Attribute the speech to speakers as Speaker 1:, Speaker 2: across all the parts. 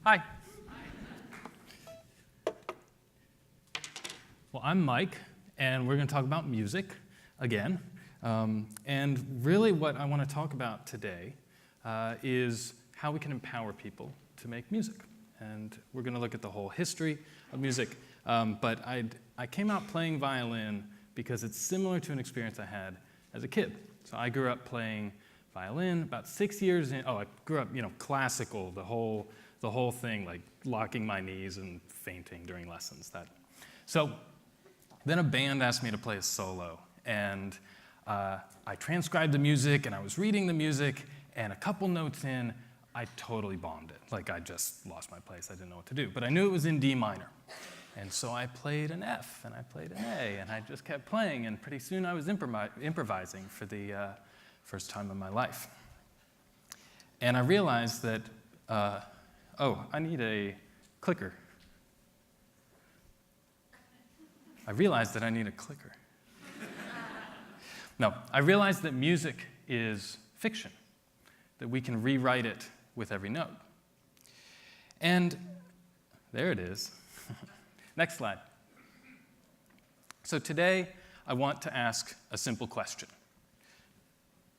Speaker 1: Hi. Well, I'm Mike, and we're going to talk about music again. And really what I want to talk about today is how we can empower people to make music. And we're going to look at the whole history of music. But I came out playing violin because it's similar to an experience I had as a kid. So I grew up playing violin about 6 years in. Oh, I grew up, classical, the whole thing, like locking my knees and fainting during lessons. So then a band asked me to play a solo, and I transcribed the music, and I was reading the music, and a couple notes in, I totally bombed it. Like, I just lost my place. I didn't know what to do. But I knew it was in D minor. And so I played an F, and I played an A, and I just kept playing, and pretty soon I was improvising for the first time in my life. And I realized that, I need a clicker. I realized that I need a clicker. No, I realized that music is fiction, that we can rewrite it with every note. And there it is. Next slide. So today, I want to ask a simple question.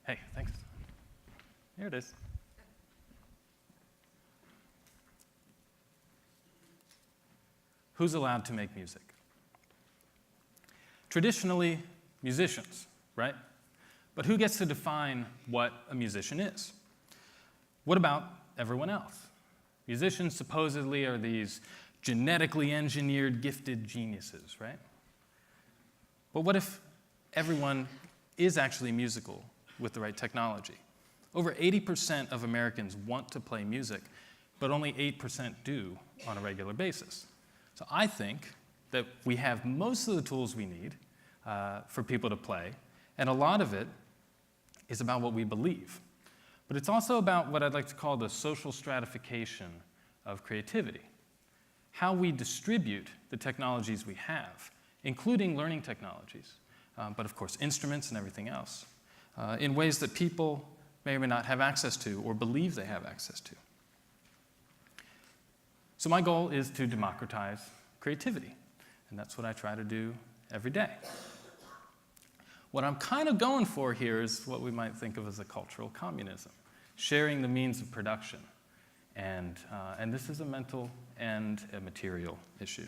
Speaker 1: Hey, thanks. Here it is. Who's allowed to make music? Traditionally, musicians, right? But who gets to define what a musician is? What about everyone else? Musicians supposedly are these genetically engineered, gifted geniuses, right? But what if everyone is actually musical with the right technology? Over 80% of Americans want to play music, but only 8% do on a regular basis. So I think that we have most of the tools we need for people to play, and a lot of it is about what we believe. But it's also about what I'd like to call the social stratification of creativity. How we distribute the technologies we have, including learning technologies, but of course instruments and everything else, in ways that people may or may not have access to or believe they have access to. So my goal is to democratize creativity, and that's what I try to do every day. What I'm kind of going for here is what we might think of as a cultural communism, sharing the means of production. And this is a mental and a material issue.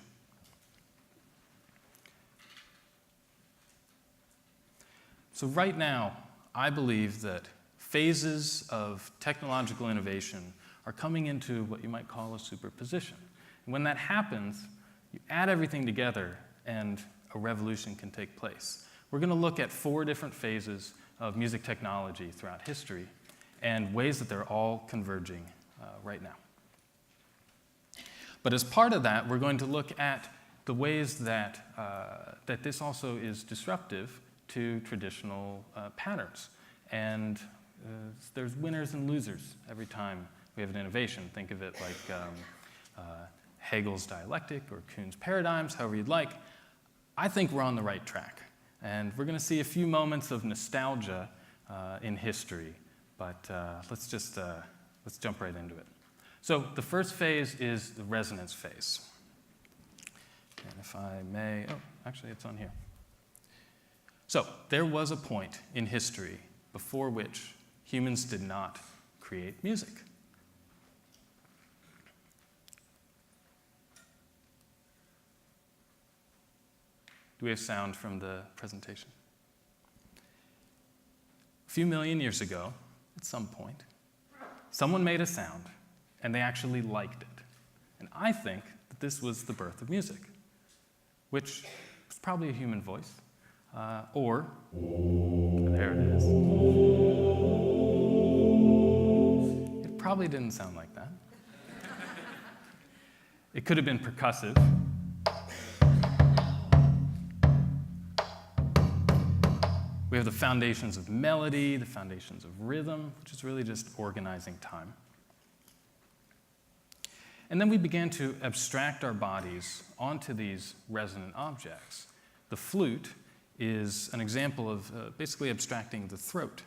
Speaker 1: So right now, I believe that phases of technological innovation are coming into what you might call a superposition. And when that happens, you add everything together and a revolution can take place. We're going to look at 4 different phases of music technology throughout history and ways that they're all converging right now. But as part of that, we're going to look at the ways that this also is disruptive to traditional patterns. And there's winners and losers every time we have an innovation. Think of it like Hegel's dialectic or Kuhn's paradigms, however you'd like. I think we're on the right track. And we're going to see a few moments of nostalgia in history. But let's jump right into it. So the first phase is the resonance phase. And if I may, actually it's on here. So there was a point in history before which humans did not create music. Do we have sound from the presentation? A few million years ago, at some point, someone made a sound, and they actually liked it. And I think that this was the birth of music, which was probably a human voice, or, there it is. It probably didn't sound like that. It could have been percussive. We have the foundations of melody, the foundations of rhythm, which is really just organizing time. And then we began to abstract our bodies onto these resonant objects. The flute is an example of basically abstracting the throat.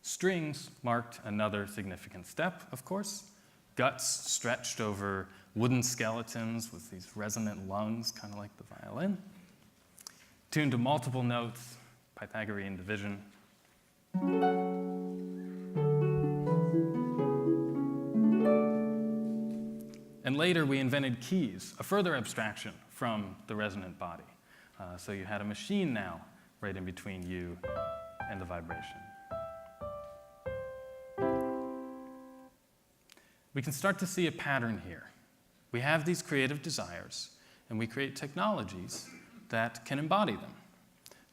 Speaker 1: Strings marked another significant step, of course. Guts stretched over wooden skeletons with these resonant lungs, kind of like the violin. Tuned to multiple notes, Pythagorean division. And later we invented keys, a further abstraction from the resonant body. So you had a machine now right in between you and the vibration. We can start to see a pattern here. We have these creative desires, and we create technologies that can embody them.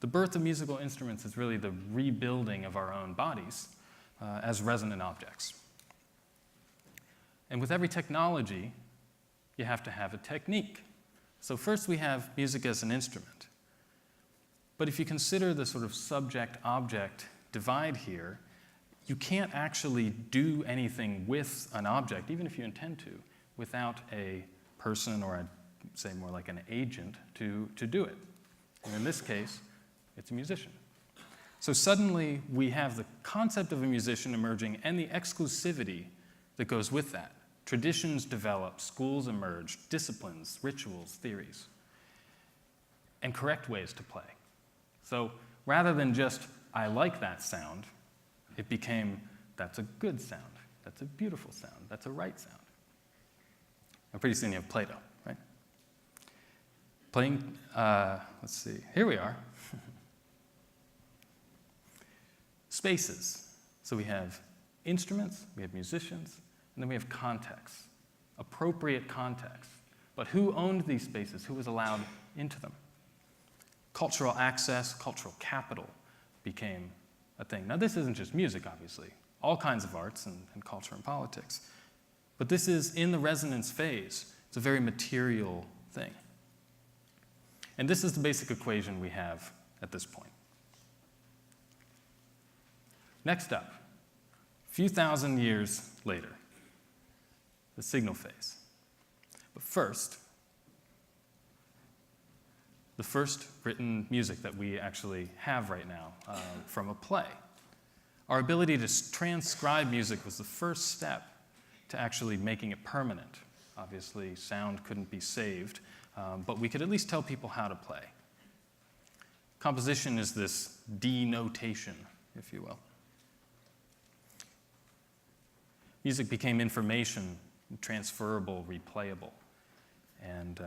Speaker 1: The birth of musical instruments is really the rebuilding of our own bodies as resonant objects. And with every technology, you have to have a technique. So first we have music as an instrument. But if you consider the sort of subject-object divide here, you can't actually do anything with an object, even if you intend to, without a person, or I'd say more like an agent, to do it. And in this case, it's a musician. So suddenly we have the concept of a musician emerging and the exclusivity that goes with that. Traditions develop, schools emerge, disciplines, rituals, theories, and correct ways to play. So rather than just, I like that sound, it became, that's a good sound, that's a beautiful sound, that's a right sound. And pretty soon you have Plato, right? Playing, let's see, here we are. Spaces. So we have instruments, we have musicians, and then we have context, appropriate context. But who owned these spaces? Who was allowed into them? Cultural access, cultural capital became a thing. Now, this isn't just music, obviously. All kinds of arts and culture and politics. But this is, in the resonance phase, it's a very material thing. And this is the basic equation we have at this point. Next up, a few thousand years later, the signal phase. But first, the first written music that we actually have right now from a play. Our ability to transcribe music was the first step to actually making it permanent. Obviously, sound couldn't be saved, but we could at least tell people how to play. Composition is this denotation, if you will. Music became information, transferable, replayable, and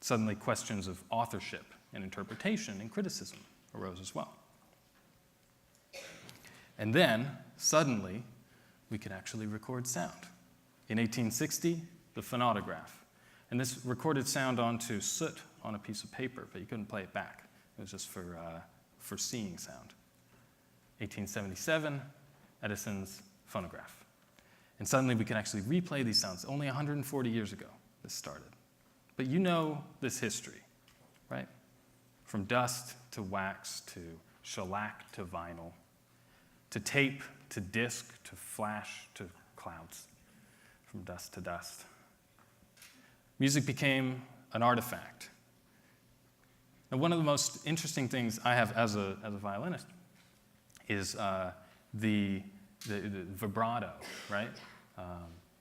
Speaker 1: suddenly questions of authorship and interpretation and criticism arose as well. And then, suddenly, we could actually record sound. In 1860, the phonautograph. And this recorded sound onto soot on a piece of paper, but you couldn't play it back. It was just for seeing sound. 1877, Edison's phonograph. And suddenly we can actually replay these sounds. Only 140 years ago this started. But you know this history, right? From dust to wax to shellac to vinyl, to tape to disc to flash to clouds, from dust to dust. Music became an artifact. Now, one of the most interesting things I have as a violinist is the vibrato, right?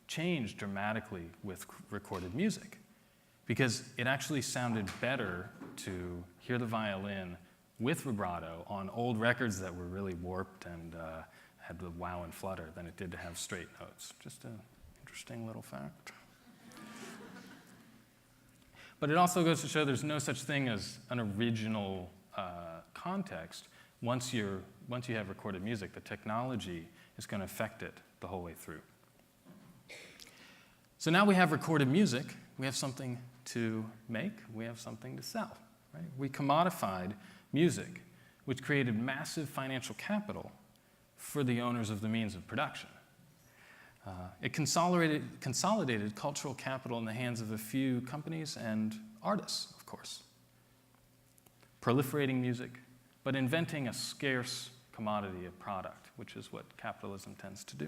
Speaker 1: Changed dramatically with recorded music, because it actually sounded better to hear the violin with vibrato on old records that were really warped and had the wow and flutter than it did to have straight notes. Just an interesting little fact. But it also goes to show there's no such thing as an original context. Once you have recorded music, the technology is going to affect it the whole way through. So now we have recorded music, we have something to make, we have something to sell. Right? We commodified music, which created massive financial capital for the owners of the means of production. It consolidated cultural capital in the hands of a few companies and artists, of course. Proliferating music, but inventing a scarce commodity, a product, which is what capitalism tends to do.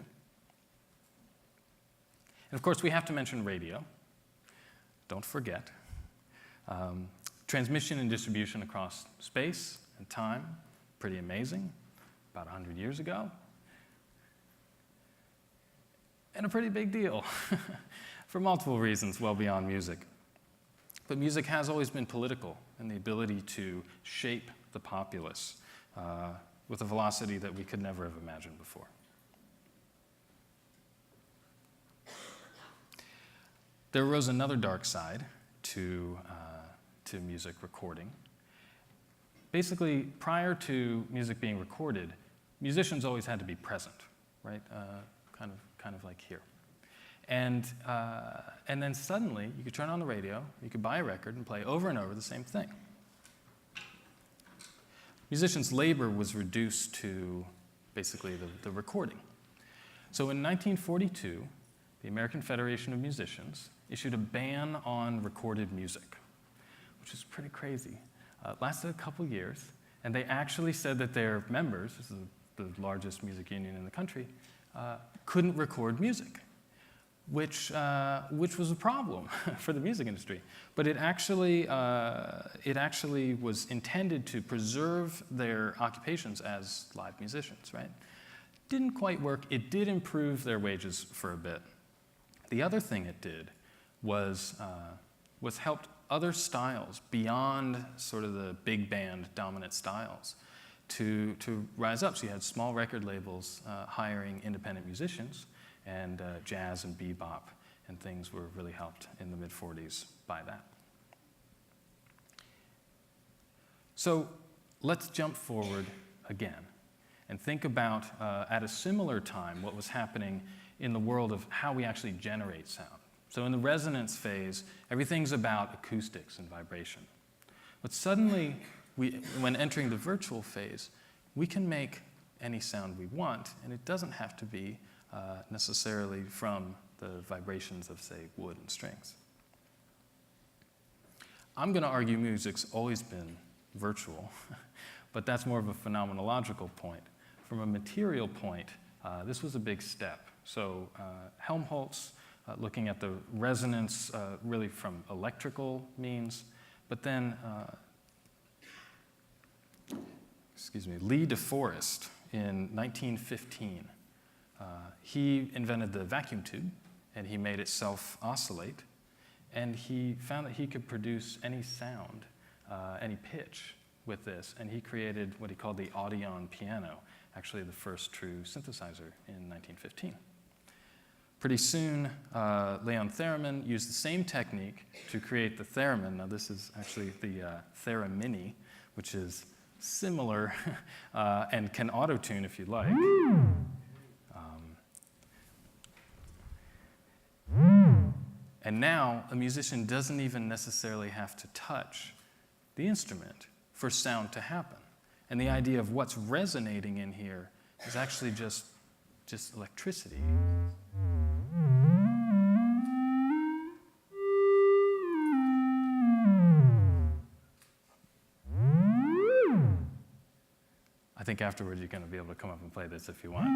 Speaker 1: And of course, we have to mention radio. Don't forget. Transmission and distribution across space and time, pretty amazing. About 100 years ago, and a pretty big deal for multiple reasons well beyond music. But music has always been political, and the ability to shape the populace with a velocity that we could never have imagined before. There arose another dark side to music recording. Basically, prior to music being recorded, musicians always had to be present, right? Kind of like here. And then suddenly, you could turn on the radio, you could buy a record and play over and over the same thing. Musicians' labor was reduced to basically the recording. So in 1942, the American Federation of Musicians issued a ban on recorded music, which is pretty crazy. It lasted a couple years, and they actually said that their members, this is the largest music union in the country, couldn't record music, which was a problem for the music industry. But it actually was intended to preserve their occupations as live musicians, right? Didn't quite work. It did improve their wages for a bit. The other thing it did was helped other styles beyond sort of the big band dominant styles to rise up. So you had small record labels hiring independent musicians, and jazz and bebop and things were really helped in the mid-40s by that. So let's jump forward again and think about, at a similar time, what was happening in the world of how we actually generate sound. So in the resonance phase, everything's about acoustics and vibration. But suddenly, when entering the virtual phase, we can make any sound we want, and it doesn't have to be necessarily from the vibrations of, say, wood and strings. I'm going to argue music's always been virtual, but that's more of a phenomenological point. From a material point, this was a big step. So Helmholtz, looking at the resonance really from electrical means, but then, Lee DeForest in 1915, he invented the vacuum tube, and he made it self-oscillate, and he found that he could produce any sound, any pitch with this, and he created what he called the Audion piano, actually the first true synthesizer in 1915. Pretty soon, Leon Theremin used the same technique to create the theremin. Now this is actually the theremin, which is similar and can auto-tune if you like. And now a musician doesn't even necessarily have to touch the instrument for sound to happen. And the idea of what's resonating in here is actually just electricity. I think afterwards you're going to be able to come up and play this if you want.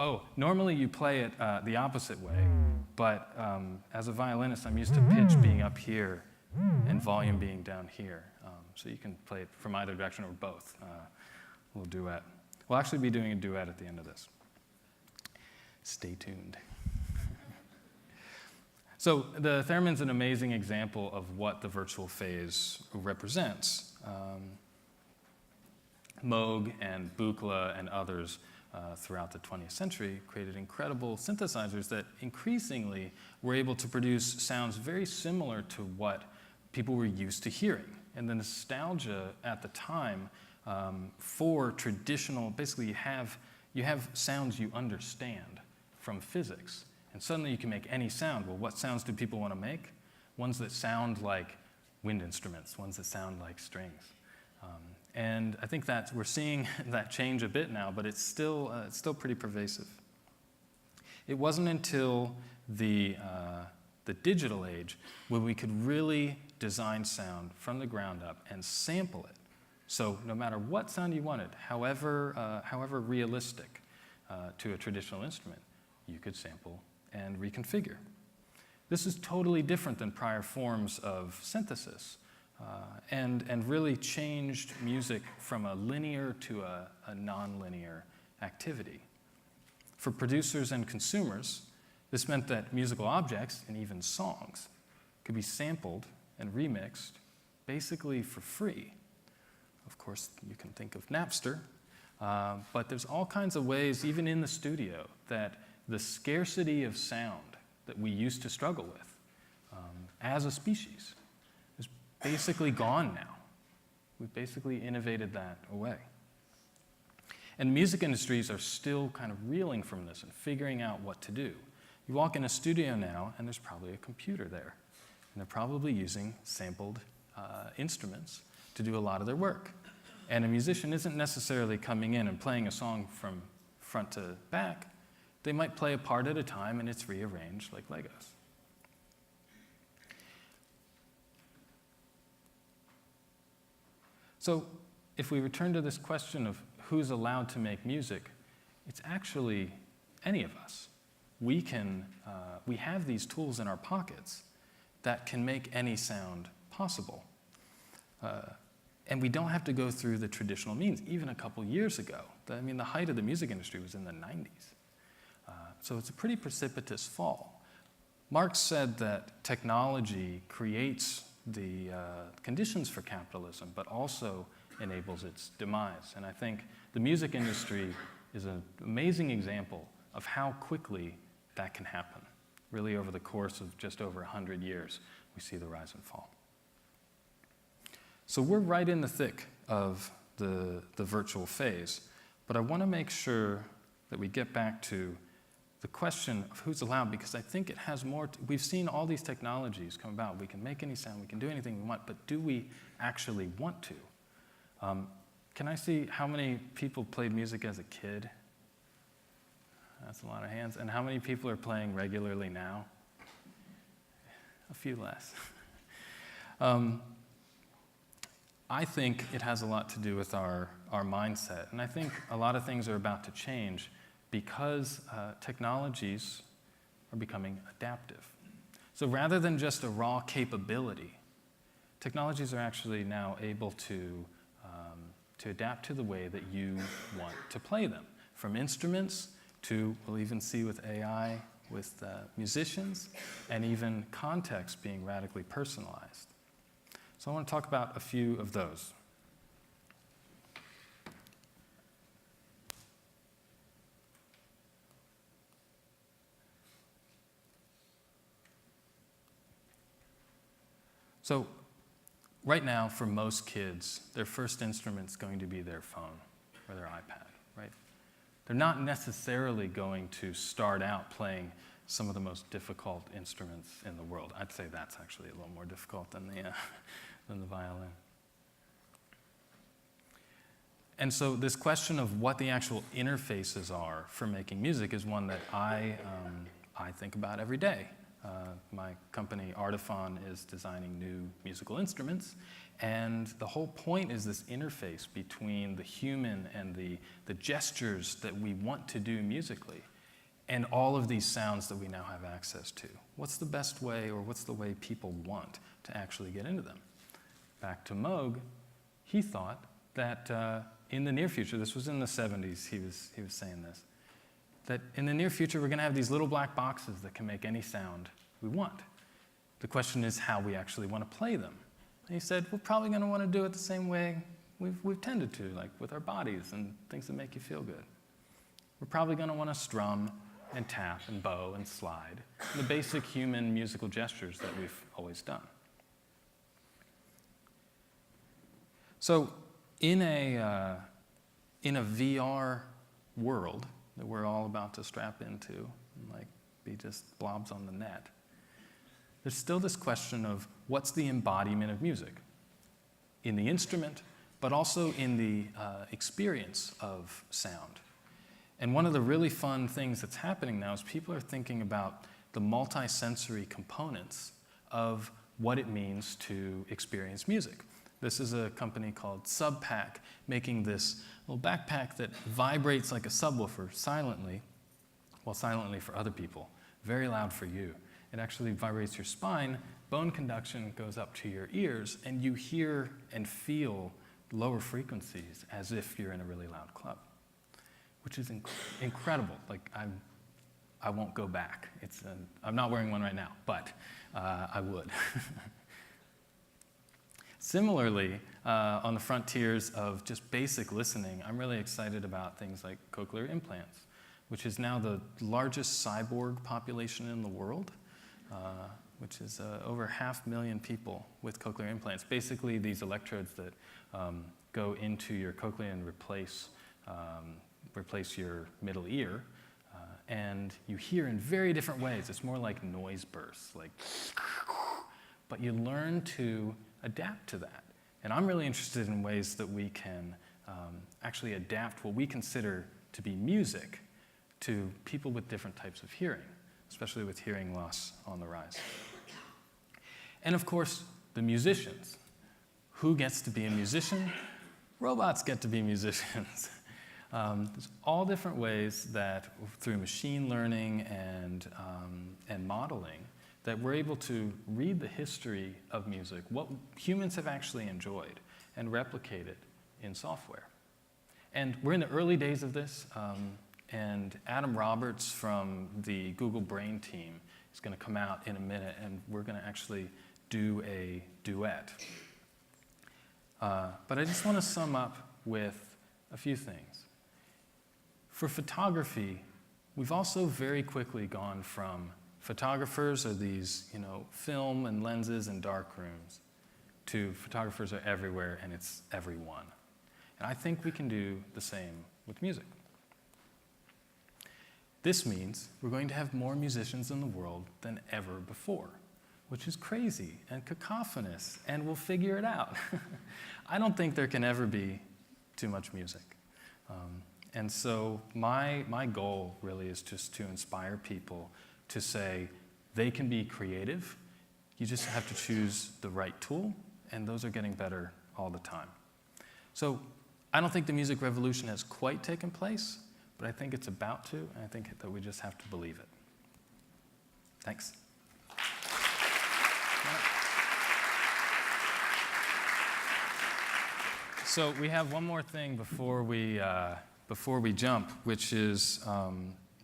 Speaker 1: Oh, normally you play it the opposite way, but as a violinist, I'm used to pitch being up here and volume being down here. So you can play it from either direction or both. We'll duet. We'll actually be doing a duet at the end of this. Stay tuned. So the theremin's an amazing example of what the virtual phase represents. Moog and Buchla and others throughout the 20th century created incredible synthesizers that increasingly were able to produce sounds very similar to what people were used to hearing. And the nostalgia at the time for traditional, basically you have sounds you understand from physics, and suddenly you can make any sound. Well, what sounds do people want to make? Ones that sound like wind instruments, ones that sound like strings. And I think that we're seeing that change a bit now, but it's still pretty pervasive. It wasn't until the digital age where we could really design sound from the ground up and sample it. So no matter what sound you wanted, however realistic to a traditional instrument, you could sample and reconfigure. This is totally different than prior forms of synthesis. And really changed music from a linear to a non-linear activity. For producers and consumers, this meant that musical objects, and even songs, could be sampled and remixed basically for free. Of course, you can think of Napster, but there's all kinds of ways, even in the studio, that the scarcity of sound that we used to struggle with as a species is basically gone now. We've basically innovated that away. And music industries are still kind of reeling from this and figuring out what to do. You walk in a studio now, and there's probably a computer there. And they're probably using sampled instruments to do a lot of their work. And a musician isn't necessarily coming in and playing a song from front to back. They might play a part at a time, and it's rearranged like Legos. So if we return to this question of who's allowed to make music, it's actually any of us. We have these tools in our pockets that can make any sound possible. And we don't have to go through the traditional means. Even a couple years ago, the height of the music industry was in the 90s. So it's a pretty precipitous fall. Marx said that technology creates the conditions for capitalism, but also enables its demise. And I think the music industry is an amazing example of how quickly that can happen. Really, over the course of just over 100 years, we see the rise and fall. So we're right in the thick of the virtual phase, but I want to make sure that we get back to the question of who's allowed, because I think it has more. We've seen all these technologies come about. We can make any sound, we can do anything we want, but do we actually want to? Can I see how many people played music as a kid? That's a lot of hands. And how many people are playing regularly now? A few less. I think it has a lot to do with our mindset. And I think a lot of things are about to change because technologies are becoming adaptive. So rather than just a raw capability, technologies are actually now able to adapt to the way that you want to play them. From instruments to, we'll even see with AI, with musicians, and even context being radically personalized. So I want to talk about a few of those. So right now, for most kids, their first instrument's going to be their phone or their iPad, right? They're not necessarily going to start out playing some of the most difficult instruments in the world. I'd say that's actually a little more difficult than the violin. And so this question of what the actual interfaces are for making music is one that I think about every day. My company, Artifon, is designing new musical instruments, and the whole point is this interface between the human and the gestures that we want to do musically, and all of these sounds that we now have access to. What's the best way, or what's the way people want to actually get into them? Back to Moog, he thought that in the near future, this was in the 70s, he was saying this, that in the near future, we're going to have these little black boxes that can make any sound we want. The question is how we actually want to play them. And he said, we're probably going to want to do it the same way we've tended to, like with our bodies and things that make you feel good. We're probably going to want to strum and tap and bow and slide, the basic human musical gestures that we've always done. So in a VR world that we're all about to strap into and like be just blobs on the net, there's still this question of what's the embodiment of music in the instrument, but also in the experience of sound. And one of the really fun things that's happening now is people are thinking about the multi-sensory components of what it means to experience music. This is a company called Subpack making this little backpack that vibrates like a subwoofer silently, well, silently for other people, very loud for you. It actually vibrates your spine, bone conduction goes up to your ears, and you hear and feel lower frequencies as if you're in a really loud club. which is incredible. Like, I won't go back. I'm not wearing one right now, but I would. Similarly, on the frontiers of just basic listening, I'm really excited about things like cochlear implants, which is now the largest cyborg population in the world, which is over 500,000 people with cochlear implants. Basically, these electrodes that go into your cochlea and replace your middle ear, and you hear in very different ways. It's more like noise bursts, like, but you learn to adapt to that. And I'm really interested in ways that we can actually adapt what we consider to be music to people with different types of hearing, especially with hearing loss on the rise. And of course, the musicians. Who gets to be a musician? Robots get to be musicians. There's all different ways that through machine learning and modeling that we're able to read the history of music, what humans have actually enjoyed, and replicate it in software. And we're in the early days of this, and Adam Roberts from the Google Brain team is going to come out in a minute, and we're going to actually do a duet. But I just want to sum up with a few things. For photography, we've also very quickly gone from photographers are these, film and lenses and dark rooms, to photographers are everywhere and it's everyone. And I think we can do the same with music. This means we're going to have more musicians in the world than ever before, which is crazy and cacophonous, and we'll figure it out. I don't think there can ever be too much music. And so my goal really is just to inspire people to say they can be creative. You just have to choose the right tool, and those are getting better all the time. So I don't think the music revolution has quite taken place, but I think it's about to, and I think that we just have to believe it. Thanks. So we have one more thing before we jump, which is,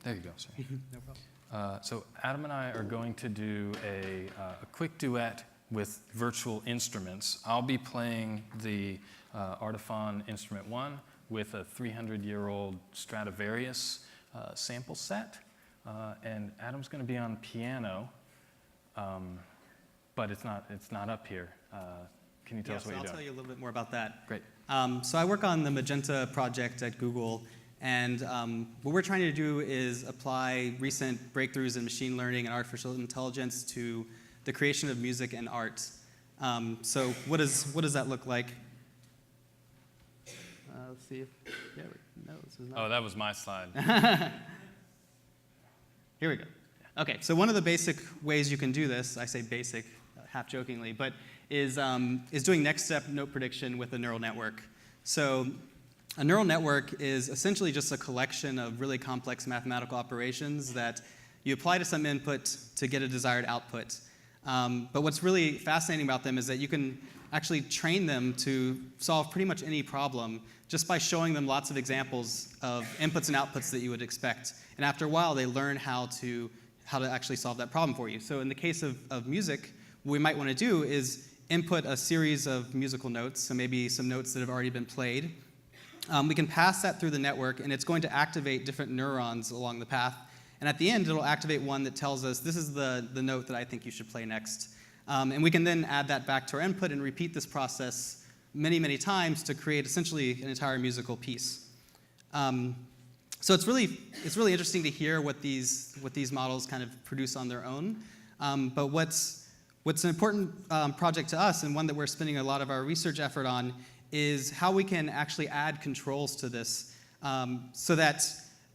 Speaker 1: there you go, sorry.
Speaker 2: No problem.
Speaker 1: So Adam and I are going to do a quick duet with virtual instruments. I'll be playing the Artiphon Instrument 1 with a 300-year-old Stradivarius sample set, and Adam's going to be on piano, but it's not up here. Can you tell us what you're doing?
Speaker 2: I'll tell you a little bit more about that.
Speaker 1: Great.
Speaker 2: So I work on the Magenta project at Google, and what we're trying to do is apply recent breakthroughs in machine learning and artificial intelligence to the creation of music and art. So what does that look like? Let's see if, no, this is not.
Speaker 1: Oh, that was my slide.
Speaker 2: Here we go. Okay, so one of the basic ways you can do this, I say basic, half jokingly, but is doing next step note prediction with a neural network. So a neural network is essentially just a collection of really complex mathematical operations that you apply to some input to get a desired output. But what's really fascinating about them is that you can actually train them to solve pretty much any problem just by showing them lots of examples of inputs and outputs that you would expect. And after a while, they learn how to actually solve that problem for you. So in the case of music, what we might want to do is input a series of musical notes, so maybe some notes that have already been played. We can pass that through the network, and it's going to activate different neurons along the path. And at the end, it'll activate one that tells us, this is the note that I think you should play next. And we can then add that back to our input and repeat this process many, many times to create essentially an entire musical piece. So it's really interesting to hear what these models kind of produce on their own. But what's an important project to us, and one that we're spending a lot of our research effort on, is how we can actually add controls to this so that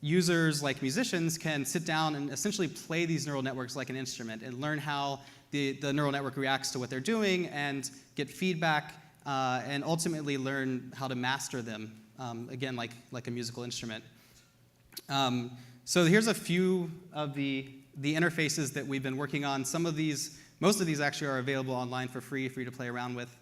Speaker 2: users like musicians can sit down and essentially play these neural networks like an instrument and learn how the neural network reacts to what they're doing and get feedback and ultimately learn how to master them, again, like a musical instrument. So here's a few of the interfaces that we've been working on. Most of these actually are available online for free to play around with.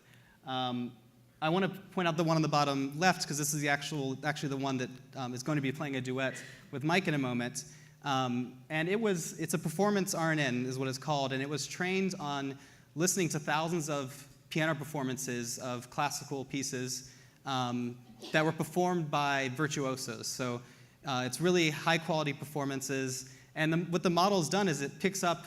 Speaker 2: I want to point out the one on the bottom left, because this is actually the one that is going to be playing a duet with Mike in a moment. And it's a performance RNN, is what it's called, and it was trained on listening to thousands of piano performances of classical pieces that were performed by virtuosos. So it's really high-quality performances. And what the model's done is it picks up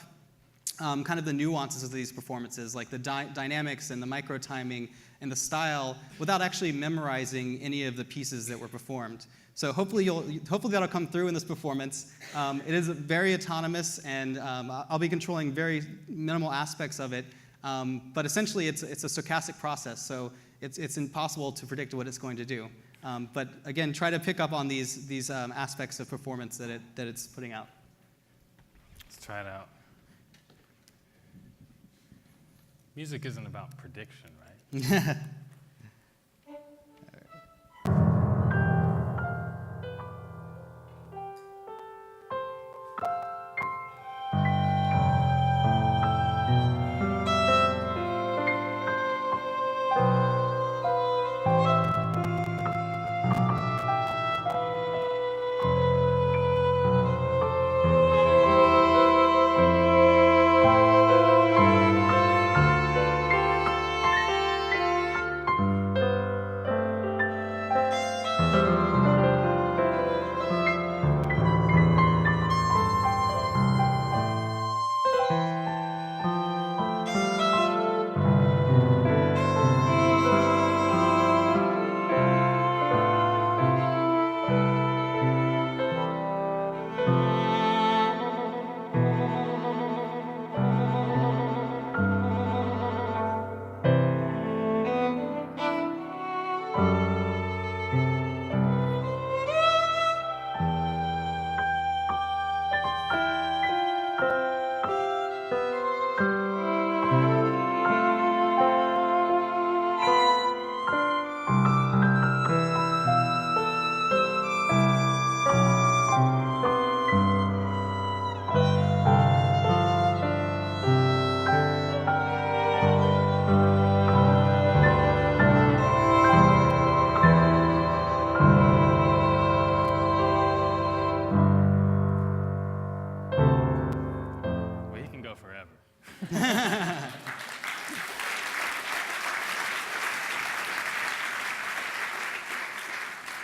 Speaker 2: kind of the nuances of these performances, like the dynamics and the micro-timing and the style, without actually memorizing any of the pieces that were performed. So hopefully that'll come through in this performance. It is very autonomous, and I'll be controlling very minimal aspects of it. But essentially, it's a stochastic process, so it's impossible to predict what it's going to do. But again, try to pick up on these aspects of performance that it's putting out.
Speaker 1: Let's try it out. Music isn't about prediction, right?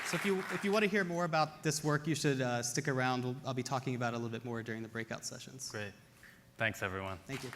Speaker 2: So if you want to hear more about this work, you should stick around. I'll be talking about it a little bit more during the breakout sessions.
Speaker 1: Great. Thanks, everyone.
Speaker 2: Thank you.